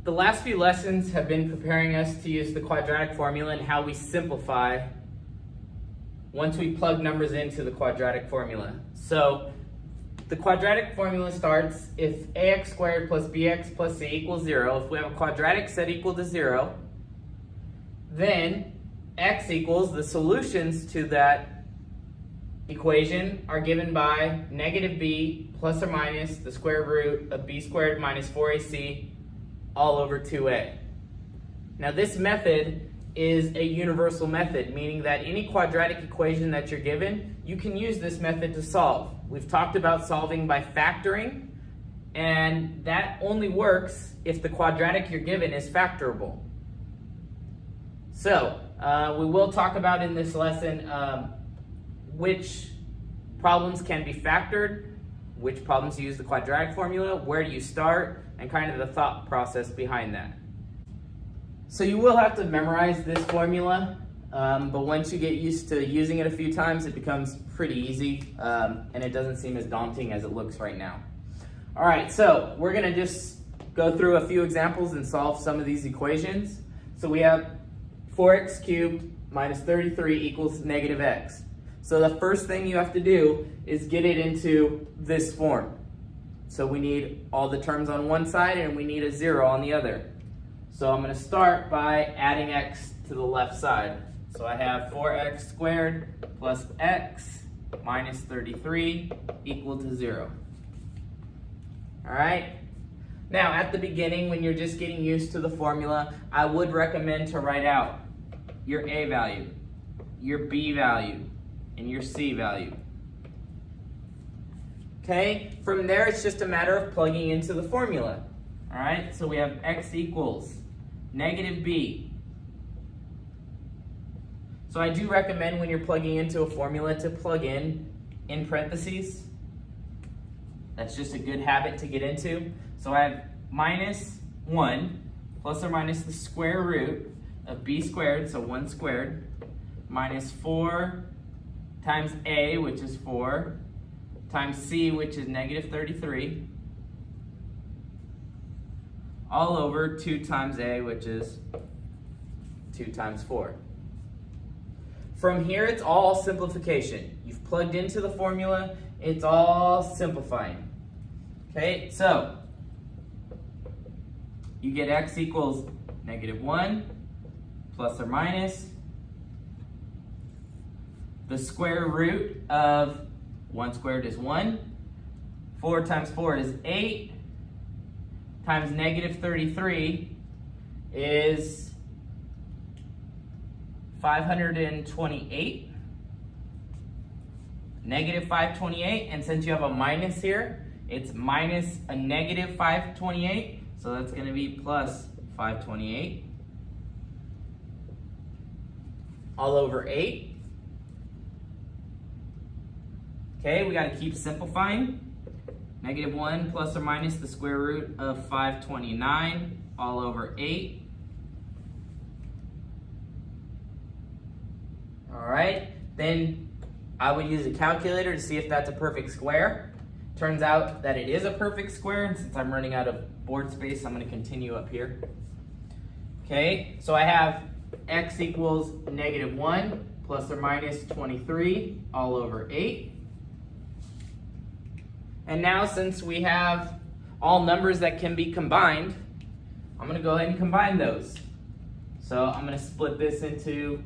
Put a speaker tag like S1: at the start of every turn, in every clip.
S1: The last few lessons have been preparing us to use the quadratic formula and how we simplify once we plug numbers into the quadratic formula. So the quadratic formula starts if ax squared plus bx plus c equals 0. If we have a quadratic set equal to 0, then x equals the solutions to that equation are given by negative b plus or minus the square root of b squared minus 4ac all over 2a. Now this method is a universal method, meaning that any quadratic equation that you're given, you can use this method to solve. We've talked about solving by factoring, and that only works if the quadratic you're given is factorable. So, we will talk about in this lesson which problems can be factored, which problems use the quadratic formula, where do you start, and kind of the thought process behind that. So you will have to memorize this formula, but once you get used to using it a few times, it becomes pretty easy, and it doesn't seem as daunting as it looks right now. All right, so we're gonna just go through a few examples and solve some of these equations. So we have 4x cubed minus 33 equals negative x. So the first thing you have to do is get it into this form. So we need all the terms on one side and we need a 0 on the other. So I'm going to start by adding x to the left side. So I have 4x squared plus x minus 33 equal to 0. All right? Now at the beginning, when you're just getting used to the formula, I would recommend to write out your a value, your b value, and your c value. Okay, from there it's just a matter of plugging into the formula. All right, so we have x equals negative b. So I do recommend when you're plugging into a formula to plug in parentheses. That's just a good habit to get into. So I have minus 1 plus or minus the square root of b squared, so 1 squared, minus 4 times a, which is 4, times c, which is negative 33, all over 2 times a, which is 2 times 4. From here, it's all simplification. You've plugged into the formula, it's all simplifying. Okay, so you get x equals negative 1 plus or minus the square root of 1 squared is 1, 4 times 4 is 8, times negative 33 is 528, negative 528, and since you have a minus here, it's minus a negative 528, so that's going to be plus 528, all over 8. Okay, we got to keep simplifying. Negative 1 plus or minus the square root of 529 all over 8. All right, then I would use a calculator to see if that's a perfect square. Turns out that it is a perfect square, and since I'm running out of board space, I'm going to continue up here. Okay, so I have x equals negative 1 plus or minus 23 all over 8. And now since we have all numbers that can be combined, I'm going to go ahead and combine those. So I'm going to split this into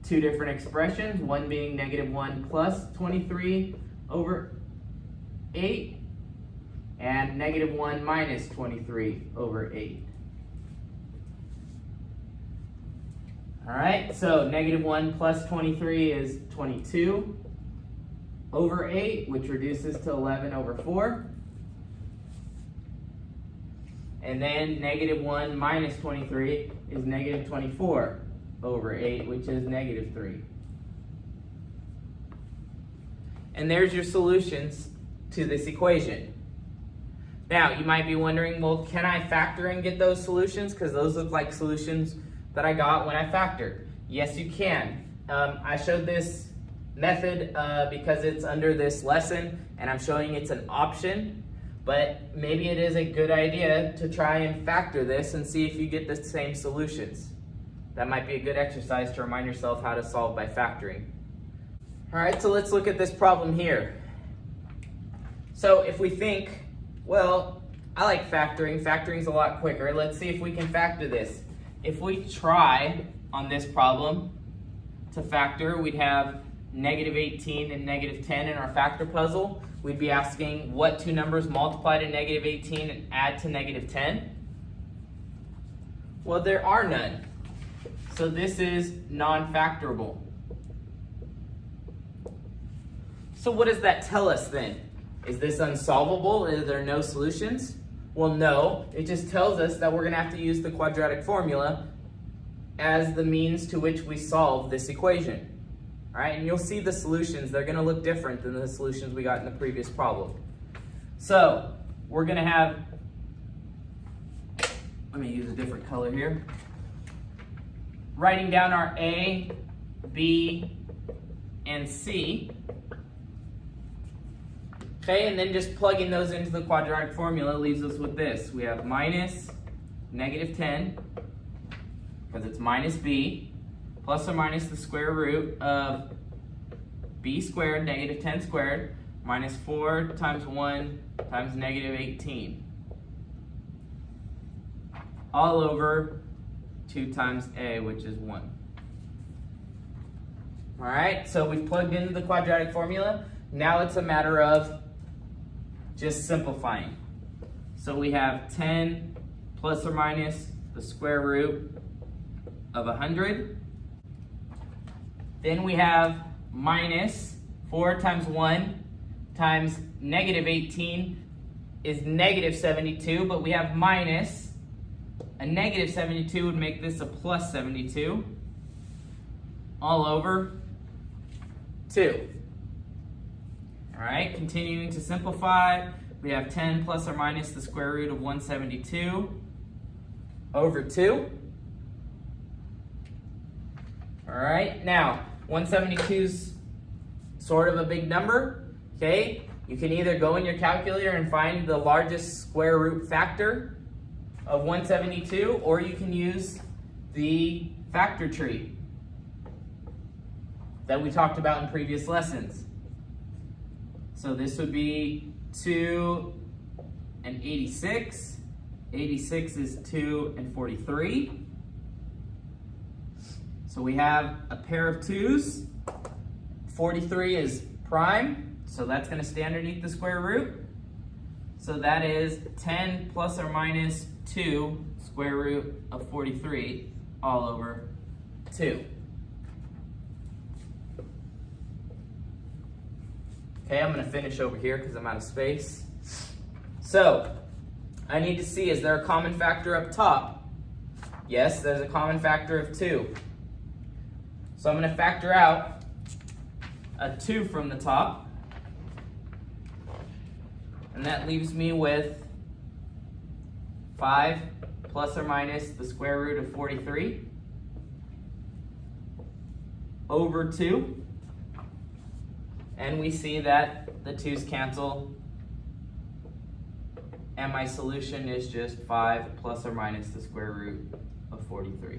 S1: two different expressions, one being negative 1 plus 23 over 8, and negative 1 minus 23 over 8. All right, so negative 1 plus 23 is 22 over 8, which reduces to 11 over 4. And then negative 1 minus 23 is negative 24 over 8, which is negative 3. And there's your solutions to this equation. Now, you might be wondering, well, can I factor and get those solutions? Because those look like solutions that I got when I factored. Yes, you can. I showed this method because it's under this lesson, and I'm showing it's an option. but maybe it is a good idea to try and factor this and see if you get the same solutions. That might be a good exercise to remind yourself how to solve by factoring. All right, so let's look at this problem here. So if we think, well, I like factoring. Factoring's a lot quicker. Let's see if we can factor this. If we try on this problem to factor, we'd have negative 18 and negative 10 in our factor puzzle. We'd be asking what two numbers multiply to negative 18 and add to negative 10? Well, there are none. So this is non-factorable. So what does that tell us then? Is this unsolvable? Are there no solutions? Well, no. It just tells us that we're going to have to use the quadratic formula as the means to which we solve this equation. All right, and you'll see the solutions. They're going to look different than the solutions we got in the previous problem. So we're going to have, let me use a different color here. Writing down our A, B, and C. Okay, and then just plugging those into the quadratic formula leaves us with this. We have minus negative 10, because it's minus b, plus or minus the square root of b squared, negative 10 squared, minus 4 times 1 times negative 18. All over 2 times a, which is 1. All right, so we've plugged into the quadratic formula. Now it's a matter of just simplifying. So we have 10 plus or minus the square root of 100. Then we have minus 4 times 1 times negative 18 is negative 72, but we have minus. A negative 72 would make this a plus 72. All over 2. All right, continuing to simplify, we have 10 plus or minus the square root of 172 over 2. All right, now 172 is sort of a big number, okay? You can either go in your calculator and find the largest square root factor of 172, or you can use the factor tree that we talked about in previous lessons. So this would be 2 and 86. 86 is 2 and 43. So we have a pair of 2's. 43 is prime, so that's going to stay underneath the square root. So that is 10 plus or minus 2 square root of 43 all over 2. Okay, I'm going to finish over here because I'm out of space. So, I need to see, is there a common factor up top? Yes, there's a common factor of 2. So I'm going to factor out a 2 from the top. And that leaves me with 5 plus or minus the square root of 43 over 2. And we see that the 2's cancel, and my solution is just 5 plus or minus the square root of 43.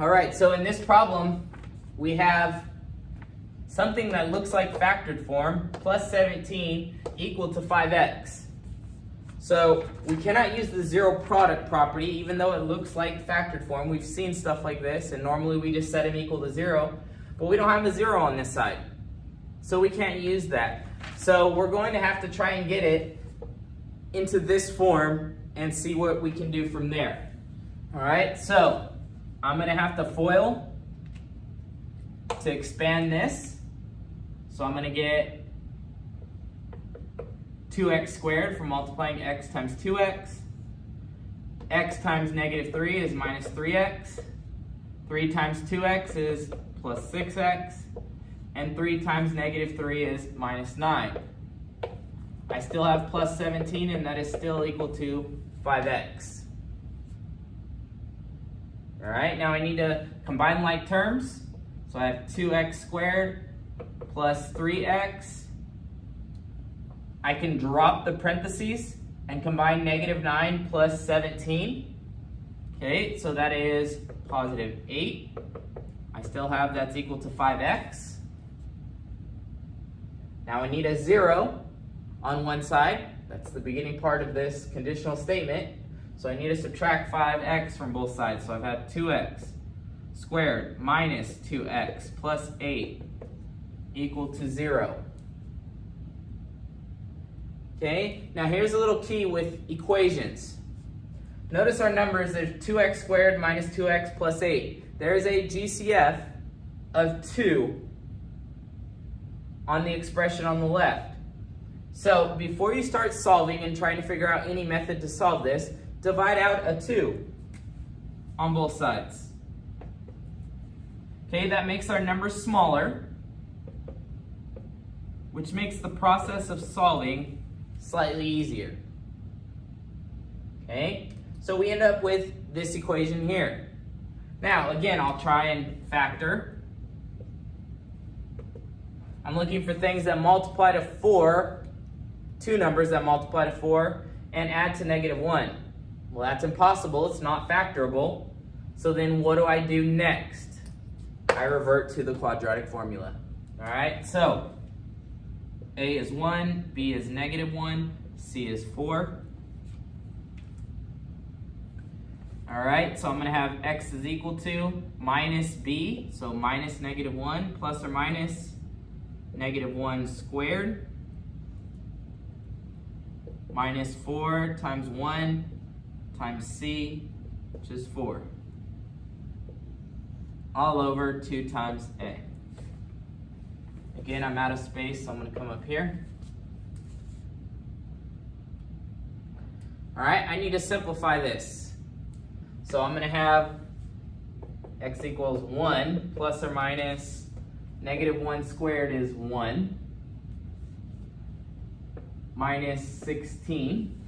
S1: All right, so in this problem, we have something that looks like factored form, plus 17 equal to 5x. So we cannot use the zero product property, even though it looks like factored form. We've seen stuff like this, and normally we just set them equal to 0. But we don't have a 0 on this side, so we can't use that. So we're going to have to try and get it into this form and see what we can do from there. All right, so I'm going to have to FOIL to expand this. So I'm going to get 2x squared from multiplying x times 2x. X times negative 3 is minus 3x. 3 times 2x is plus 6x, and 3 times negative 3 is minus 9. I still have plus 17, and that is still equal to 5x. All right, now I need to combine like terms. So I have 2x squared plus 3x I can drop the parentheses and combine negative 9 plus 17. Okay, so that is positive 8. I still have that's equal to 5x. Now I need a 0 on one side. That's the beginning part of this conditional statement. So I need to subtract 5x from both sides. So I've had 2x squared minus 2x plus 8 equal to 0. Okay, now here's a little key with equations. Notice our numbers, there's 2x squared minus 2x plus 8. There is a GCF of 2 on the expression on the left. So before you start solving and trying to figure out any method to solve this, divide out a 2 on both sides. Okay, that makes our number smaller, which makes the process of solving slightly easier. Okay, so we end up with this equation here. Now, again, I'll try and factor. I'm looking for things that multiply to 4, two numbers that multiply to 4, and add to negative 1. Well, that's impossible. It's not factorable. So then what do I do next? I revert to the quadratic formula. All right, so A is 1, B is negative 1, C is 4. All right, so I'm going to have x is equal to minus b, so minus negative 1 plus or minus negative 1 squared minus 4 times 1 times c, which is 4, all over 2 times a. Again, I'm out of space, so I'm going to come up here. All right, I need to simplify this. So I'm going to have x equals 1 plus or minus negative 1 squared is 1 minus 16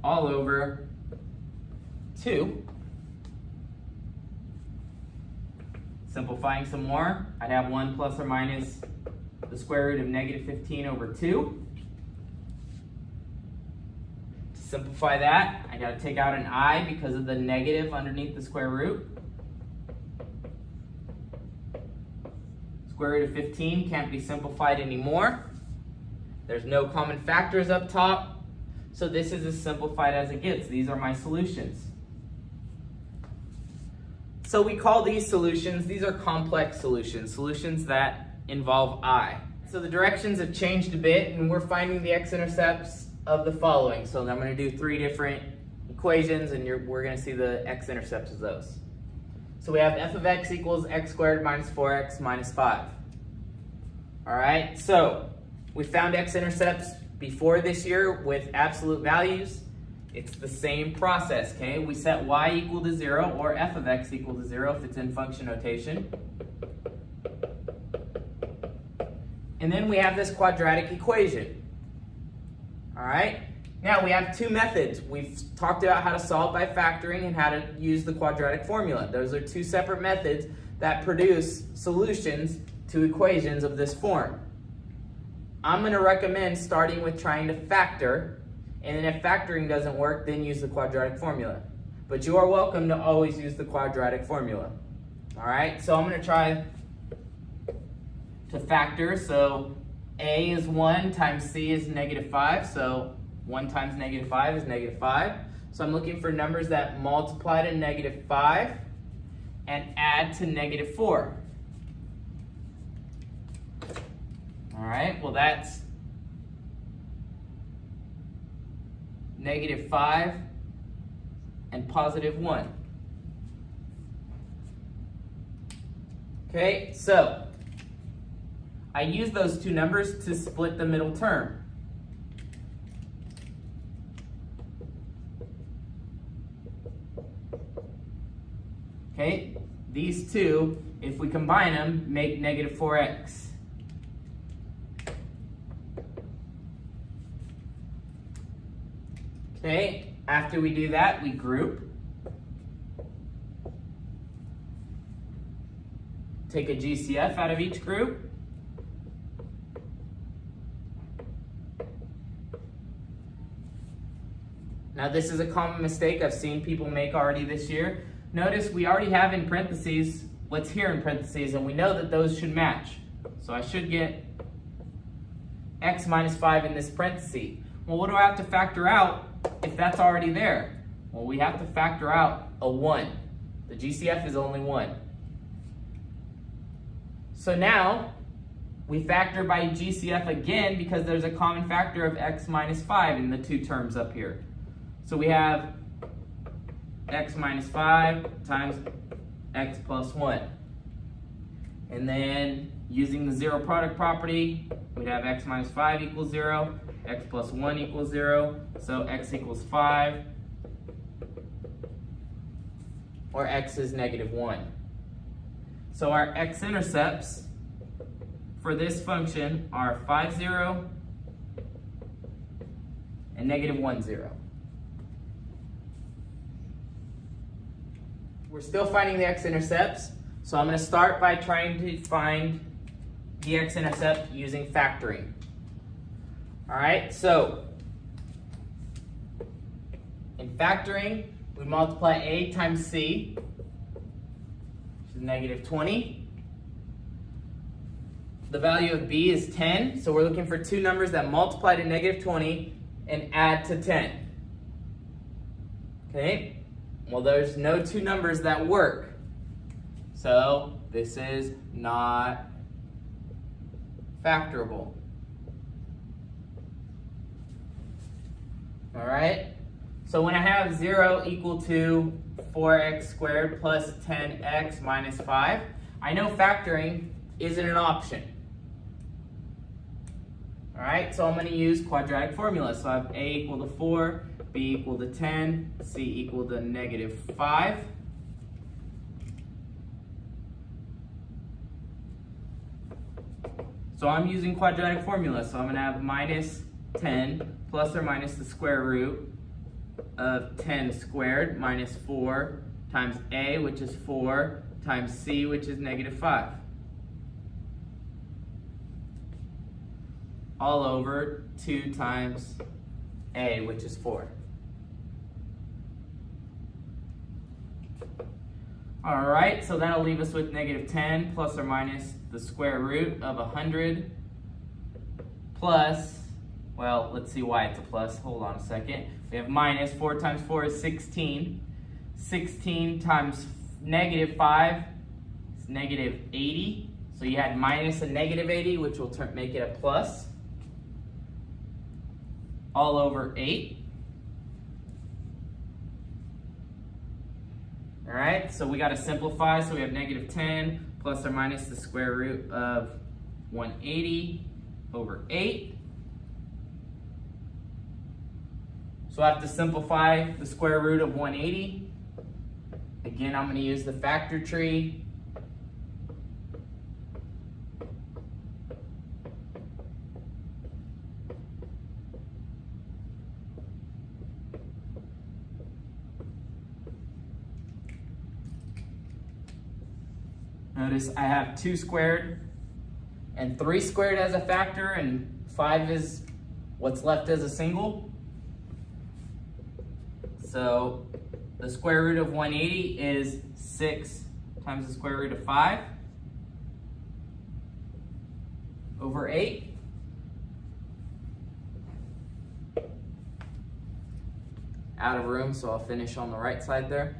S1: all over 2. Simplifying some more, I'd have 1 plus or minus the square root of negative 15 over 2. To simplify that, I got to take out an I because of the negative underneath the square root. Square root of 15 can't be simplified anymore. There's no common factors up top, so this is as simplified as it gets. These are my solutions. So we call these solutions, these are complex solutions, solutions that involve I. So the directions have changed a bit, and we're finding the x-intercepts of the following. So I'm going to do 3 different equations, and we're going to see the x-intercepts of those. So we have f of x equals x squared minus 4x minus 5. All right, so we found x-intercepts before this year with absolute values. It's the same process, okay? We set y equal to 0 or f of x equal to 0 if it's in function notation. And then we have this quadratic equation. All right, now we have 2 methods. We've talked about how to solve by factoring and how to use the quadratic formula. Those are 2 separate methods that produce solutions to equations of this form. I'm going to recommend starting with trying to factor, and then if factoring doesn't work, then use the quadratic formula. But you are welcome to always use the quadratic formula. All right, so I'm going to try to factor. So A is 1 times C is negative 5. So 1 times negative 5 is negative 5. So I'm looking for numbers that multiply to negative 5 and add to negative 4. All right, well that's negative 5 and positive 1. Okay, so I use those 2 numbers to split the middle term. Okay, these 2, if we combine them, make negative 4x. Okay, after we do that, we group. Take a GCF out of each group. Now this is a common mistake I've seen people make already this year. Notice we already have in parentheses what's here in parentheses, and we know that those should match. So I should get x minus 5 in this parenthesis. Well, what do I have to factor out if that's already there? Well, we have to factor out a 1. The GCF is only 1. So now we factor by GCF again because there's a common factor of x minus 5 in the two terms up here. So we have x minus 5 times x plus 1. And then using the zero product property, we'd have x minus 5 equals 0, x plus 1 equals 0, so x equals 5, or x is negative 1. So our x-intercepts for this function are 5, 0, and negative 1, 0. We're still finding the x-intercepts, so I'm going to start by trying to find the x-intercept using factoring. All right, so in factoring, we multiply a times c, which is negative 20. The value of b is 10, so we're looking for two numbers that multiply to negative 20 and add to 10. Okay, well there's no two numbers that work, so this is not factorable. All right, so when I have 0 equal to 4x squared plus 10x minus 5, I know factoring isn't an option. All right, so I'm going to use quadratic formula. So I have a equal to 4, b equal to 10, c equal to negative 5. So I'm using quadratic formula, so I'm going to have minus 10 plus or minus the square root of 10 squared minus 4 times a, which is 4, times c, which is negative 5. All over 2 times a, which is 4. All right, so that'll leave us with negative 10 plus or minus the square root of 100 plus, well, let's see why it's a plus. Hold on a second. We have minus 4 times 4 is 16. 16 times negative 5 is negative 80. So you had minus a negative 80, which will make it a plus. All over 8. All right, so we got to simplify. So we have negative 10 plus or minus the square root of 180 over 8. So I have to simplify the square root of 180. Again, I'm going to use the factor tree. Notice I have 2 squared and 3 squared as a factor, and 5 is what's left as a single. So the square root of 180 is 6 times the square root of 5 over 8. Out of room, so I'll finish on the right side there.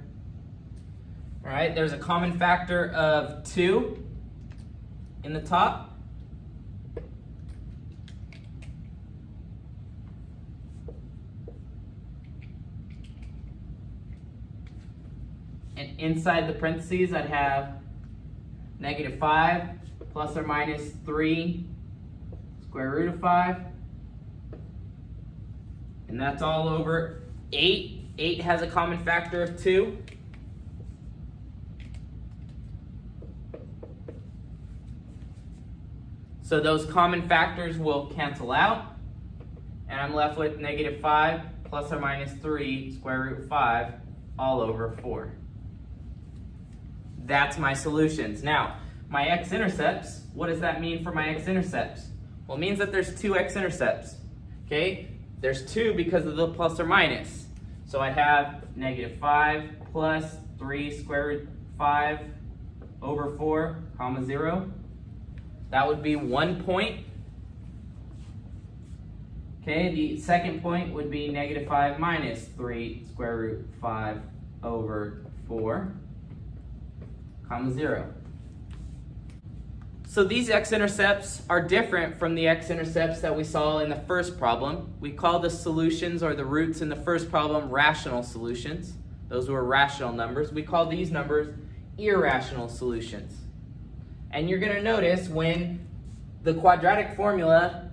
S1: All right, there's a common factor of 2 in the top. And inside the parentheses, I'd have negative 5 plus or minus 3 square root of 5. And that's all over 8. 8 has a common factor of 2. So those common factors will cancel out, and I'm left with negative 5 plus or minus 3 square root of 5 all over 4. That's my solutions. Now, my x-intercepts, what does that mean for my x-intercepts? Well, it means that there's 2 x-intercepts, okay? There's 2 because of the plus or minus. So I have negative 5 plus 3 square root 5 over 4, comma 0. That would be 1 point. Okay, the second point would be negative 5 minus 3 square root 5 over 4, comma 0. So these x-intercepts are different from the x-intercepts that we saw in the first problem. We call the solutions, or the roots in the first problem, rational solutions. Those were rational numbers. We call these numbers irrational solutions. And you're going to notice when the quadratic formula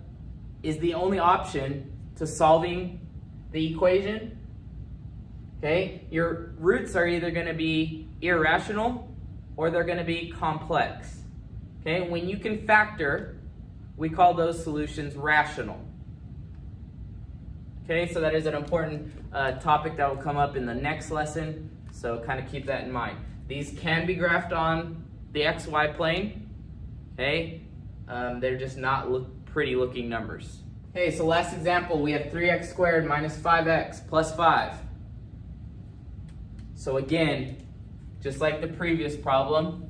S1: is the only option to solving the equation, okay, your roots are either going to be irrational or they're going to be complex. Okay, when you can factor, we call those solutions rational. Okay, so that is an important topic that will come up in the next lesson, so kind of keep that in mind. These can be graphed on the xy plane, okay, they're just not pretty looking numbers. Okay, so last example, we have 3x squared minus 5x plus 5. So again, just like the previous problem,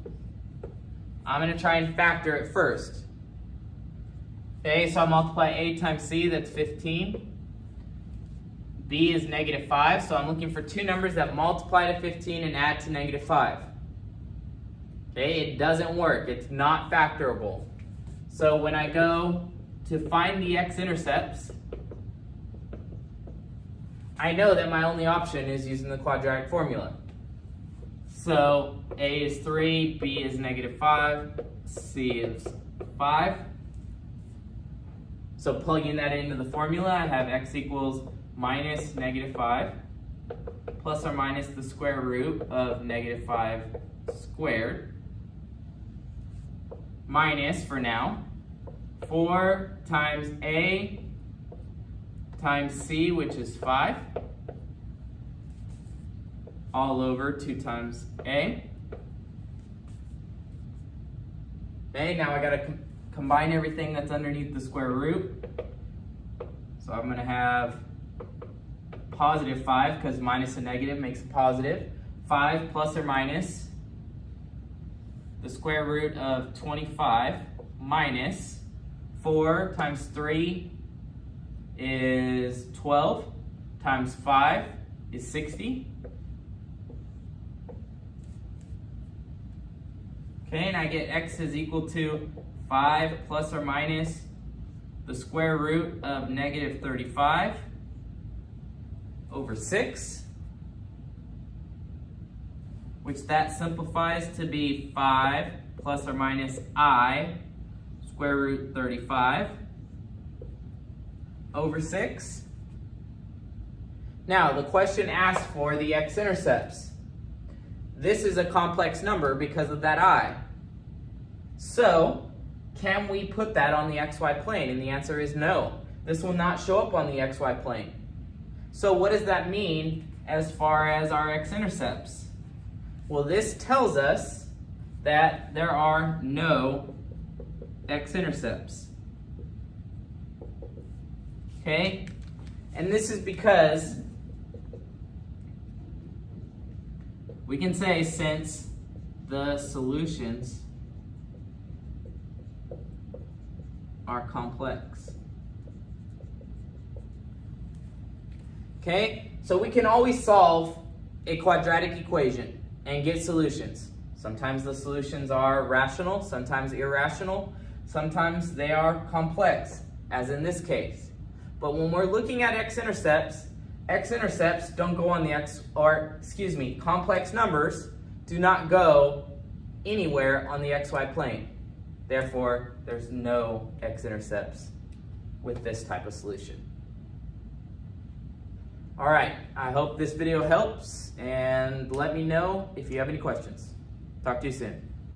S1: I'm going to try and factor it first. Okay, so I'll multiply a times c, that's 15. B is negative 5, so I'm looking for two numbers that multiply to 15 and add to negative 5. Okay, it doesn't work. It's not factorable. So when I go to find the x-intercepts, I know that my only option is using the quadratic formula. So a is 3, b is negative 5, c is 5. So plugging that into the formula, I have x equals minus negative 5 plus or minus the square root of negative 5 squared minus, for now, 4 times a times c, which is 5, all over 2 times a. Okay, now I got to combine everything that's underneath the square root. So I'm going to have positive 5, because minus a negative makes a positive. 5 plus or minus the square root of 25 minus 4 times 3 is 12 times 5 is 60. Okay, and I get x is equal to 5 plus or minus the square root of negative 35 over 6, which that simplifies to be 5 plus or minus I square root 35 over 6. Now, the question asks for the x-intercepts. This is a complex number because of that I. So, can we put that on the xy plane? And the answer is no. This will not show up on the xy plane. So what does that mean as far as our x-intercepts? Well, this tells us that there are no x-intercepts. Okay? And this is because we can say, since the solutions are complex. Okay, so we can always solve a quadratic equation and get solutions. Sometimes the solutions are rational, sometimes irrational, sometimes they are complex, as in this case. But when we're looking at x-intercepts, x-intercepts don't go on the complex numbers do not go anywhere on the xy plane. Therefore, there's no x-intercepts with this type of solution. All right, I hope this video helps, and let me know if you have any questions. Talk to you soon.